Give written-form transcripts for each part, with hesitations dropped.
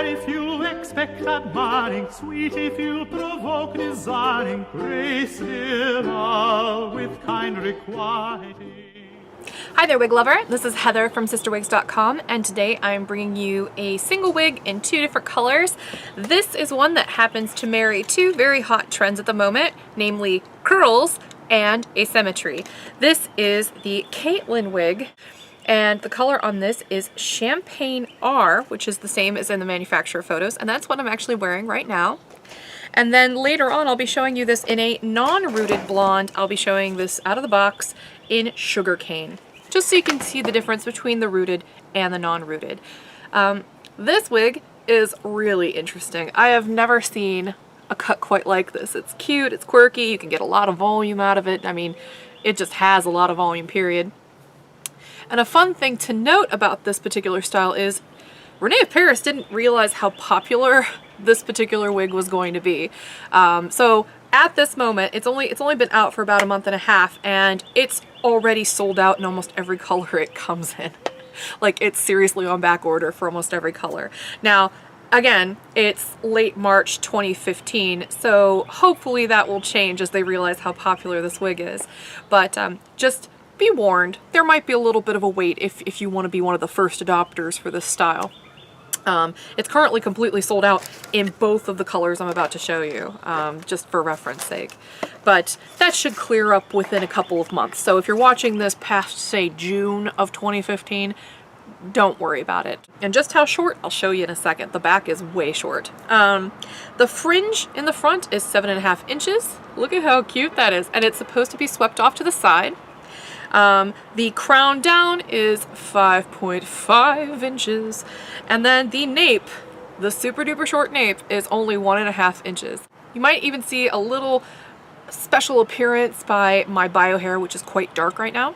fair if you expect admiring, sweet if you provoke desiring, grace dear all with kind requiting. Hi there, wig lover. This is Heather from CysterWigs.com, and today I'm bringing you a single wig in two different colors. This is one that happens to marry two very hot trends at the moment, namely curls and asymmetry. This is the Caitlyn wig, and the color on this is Champagne R, which is the same as in the manufacturer photos, and that's what I'm actually wearing right now. And then later on, I'll be showing you this in a non-rooted blonde. I'll be showing this out of the box in sugarcane, just so you can see the difference between the rooted and the non-rooted. This wig is really interesting. I have never seen a cut quite like this. It's cute, it's quirky, you can get a lot of volume out of it. I mean, it just has a lot of volume, period. And a fun thing to note about this particular style is Rene of Paris didn't realize how popular this particular wig was going to be. So at this moment, it's only been out for about a month and a half, and it's already sold out in almost every color it comes in. Like, it's seriously on back order for almost every color. Now, again, it's late March 2015, so hopefully that will change as they realize how popular this wig is. But just be warned, there might be a little bit of a wait if you want to be one of the first adopters for this style. It's currently completely sold out in both of the colors I'm about to show you, just for reference sake. But that should clear up within a couple of months. So if you're watching this past, say, June of 2015, don't worry about it. And just how short, I'll show you in a second. The back is way short. The fringe in the front is 7.5 inches. Look at how cute that is. And it's supposed to be swept off to the side. The crown down is 5.5 inches, and then the nape, the super duper short nape, is only 1.5 inches. You might even see a little special appearance by my bio hair, which is quite dark right now,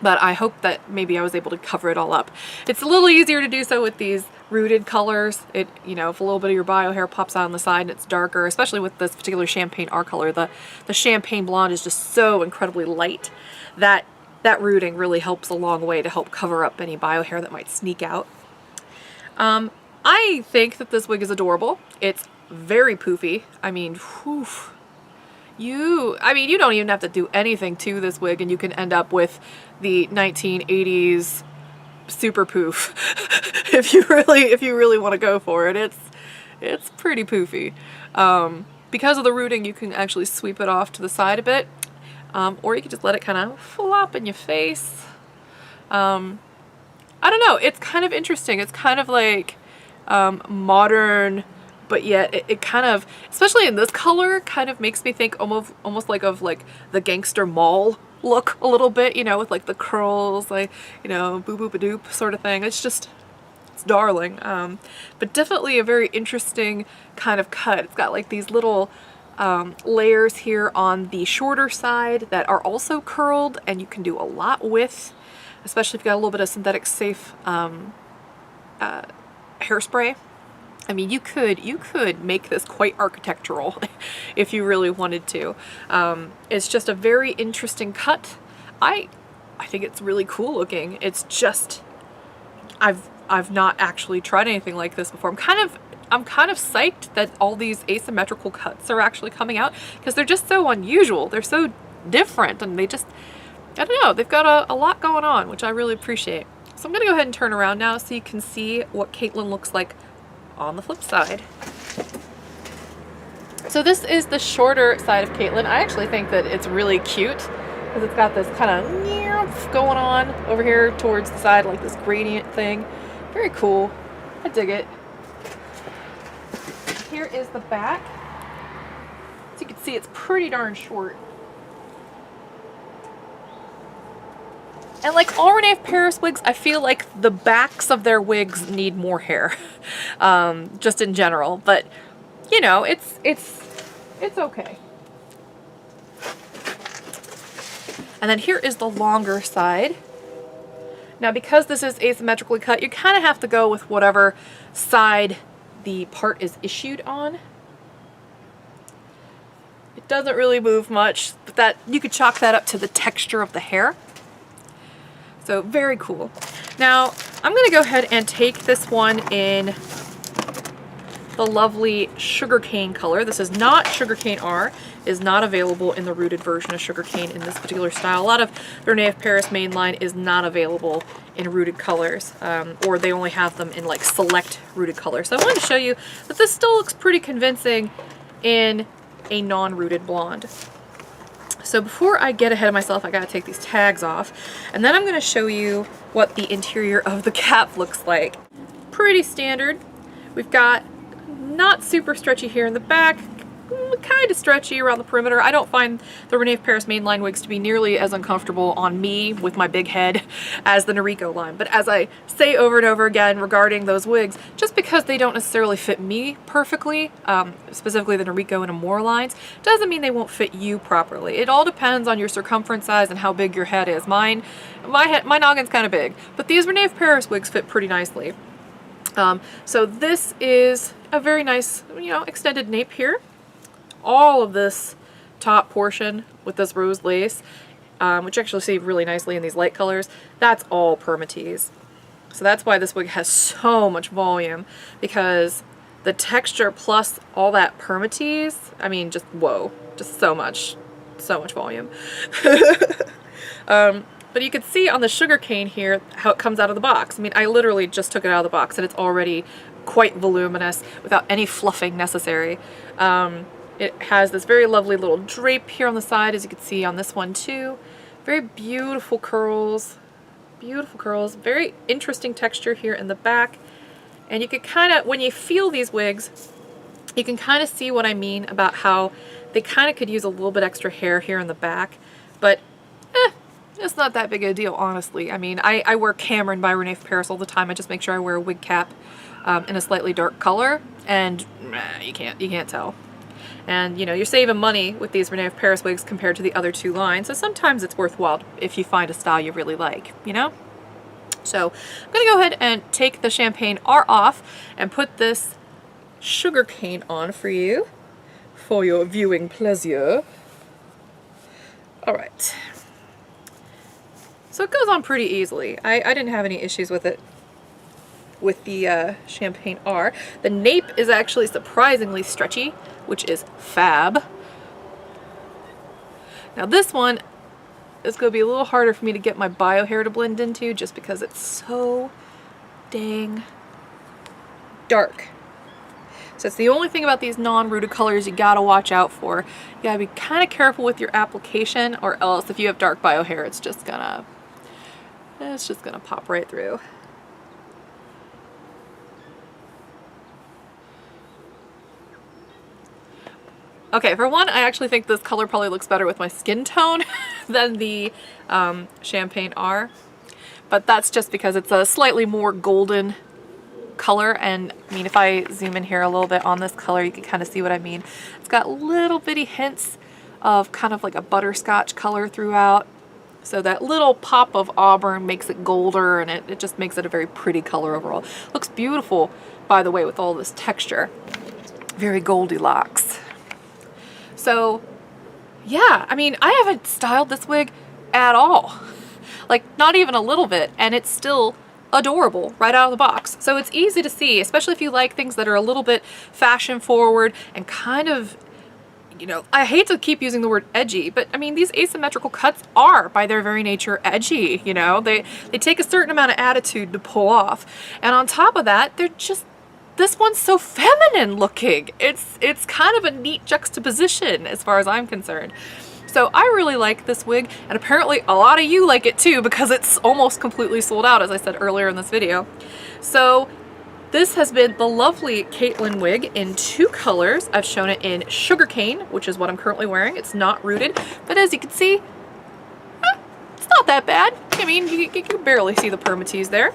but I hope that maybe I was able to cover it all up. It's a little easier to do so with these rooted colors. You know, if a little bit of your bio hair pops out on the side and it's darker, especially with this particular Champagne R color, the Champagne Blonde is just so incredibly light that rooting really helps a long way to help cover up any bio hair that might sneak out. I think that this wig is adorable. It's very poofy. I mean, whew. You don't even have to do anything to this wig and you can end up with the 1980s super poof if you really want to go for it. It's pretty poofy. Because of the rooting, you can actually sweep it off to the side a bit, or you can just let it kind of flop in your face. I don't know, it's kind of interesting. It's kind of like modern, but yet it kind of, especially in this color, kind of makes me think almost like of like the gangster mall look a little bit, you know, with like the curls, like, you know, boop boop a doop sort of thing. It's darling. But definitely a very interesting kind of cut. It's got like these little layers here on the shorter side that are also curled, and you can do a lot with, especially if you've got a little bit of synthetic safe hairspray. I mean, you could make this quite architectural if you really wanted to. It's just a very interesting cut. I think it's really cool looking. It's just, I've not actually tried anything like this before. I'm kind of psyched that all these asymmetrical cuts are actually coming out, because they're just so unusual. They're so different, and they just, I don't know, they've got a lot going on, which I really appreciate. So I'm gonna go ahead and turn around now so you can see what Caitlyn looks like on the flip side. So this is the shorter side of Caitlyn. I actually think that it's really cute because it's got this kind of going on over here towards the side, like this gradient thing. Very cool. I dig it. Here is the back. So you can see it's pretty darn short. And like all Rene of Paris wigs, I feel like the backs of their wigs need more hair, just in general. But you know, it's okay. And then here is the longer side. Now, because this is asymmetrically cut, you kind of have to go with whatever side the part is issued on. It doesn't really move much, but that you could chalk that up to the texture of the hair. So very cool. Now I'm going to go ahead and take this one in the lovely sugarcane color. This is not sugarcane R, is not available in the rooted version of sugarcane in this particular style. A lot of the Rene of Paris mainline is not available in rooted colors, or they only have them in like select rooted colors. So I wanted to show you that this still looks pretty convincing in a non-rooted blonde. So before I get ahead of myself, I gotta take these tags off, and then I'm gonna show you what the interior of the cap looks like. Pretty standard. We've got not super stretchy here in the back, kind of stretchy around the perimeter. I don't find the Rene of Paris mainline wigs to be nearly as uncomfortable on me with my big head as the Noriko line. But as I say over and over again regarding those wigs, just because they don't necessarily fit me perfectly, specifically the Noriko and Amore lines, doesn't mean they won't fit you properly. It all depends on your circumference size and how big your head is. My noggin's kind of big, but these Rene of Paris wigs fit pretty nicely. So this is a very nice, you know, extended nape here. All of this top portion with this rose lace, which actually see really nicely in these light colors, that's all permatease. So that's why this wig has so much volume, because the texture plus all that permatease, I mean, just whoa, just so much volume. But you can see on the sugarcane here how it comes out of the box. I mean, I literally just took it out of the box and it's already quite voluminous without any fluffing necessary. It has this very lovely little drape here on the side, as you can see on this one too. Very beautiful curls, very interesting texture here in the back. And you can kind of, when you feel these wigs, you can kind of see what I mean about how they kind of could use a little bit extra hair here in the back, but it's not that big a deal, honestly. I mean, I wear Cameron by Rene of Paris all the time. I just make sure I wear a wig cap in a slightly dark color, and you can't tell. And you know, you're saving money with these Rene of Paris wigs compared to the other two lines, so sometimes it's worthwhile if you find a style you really like, you know? So I'm gonna go ahead and take the Champagne R off and put this sugarcane on for you for your viewing pleasure. All right. So it goes on pretty easily. I didn't have any issues with it with the Champagne R. The nape is actually surprisingly stretchy, which is fab. Now this one is going to be a little harder for me to get my bio hair to blend into, just because it's so dang dark. So it's the only thing about these non-rooted colors you gotta watch out for. You gotta be kind of careful with your application, or else if you have dark bio hair, it's just gonna pop right through. Okay, for one, I actually think this color probably looks better with my skin tone than the Champagne R, but that's just because it's a slightly more golden color. And I mean, if I zoom in here a little bit on this color, you can kind of see what I mean. It's got little bitty hints of kind of like a butterscotch color throughout. So that little pop of auburn makes it golder, and it just makes it a very pretty color overall. Looks beautiful, by the way, with all this texture. Very Goldilocks. So yeah, I mean, I haven't styled this wig at all. Like, not even a little bit, and it's still adorable right out of the box. So it's easy to see, especially if you like things that are a little bit fashion forward and kind of, you know, I hate to keep using the word edgy, but I mean, these asymmetrical cuts are by their very nature edgy, you know? They take a certain amount of attitude to pull off. And on top of that, they're just, this one's so feminine looking. It's kind of a neat juxtaposition as far as I'm concerned. So I really like this wig, and apparently a lot of you like it too, because it's almost completely sold out, as I said earlier in this video. So this has been the lovely Caitlyn wig in two colors. I've shown it in sugarcane, which is what I'm currently wearing. It's not rooted, but as you can see, it's not that bad. I mean, you can barely see the permatease there.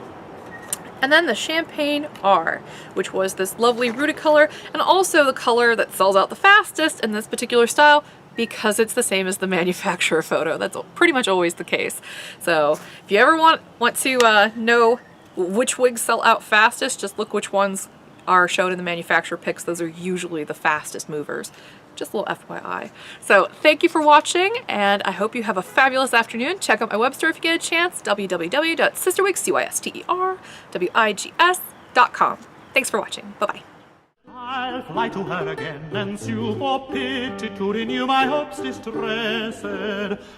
And then the Champagne R, which was this lovely rooted color, and also the color that sells out the fastest in this particular style, because it's the same as the manufacturer photo. That's pretty much always the case. So if you ever want to know which wigs sell out fastest, just look which ones are shown in the manufacturer pics. Those are usually the fastest movers. Just a little FYI. So thank you for watching, and I hope you have a fabulous afternoon. Check out my web store if you get a chance, www.CysterWigs.com. Thanks for watching. Bye-bye. I'll fly to her again and sue for pity to renew my hopes distressed.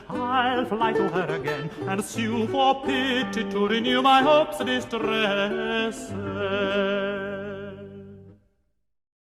I'll fly to her again and sue for pity to renew my hopes distressed.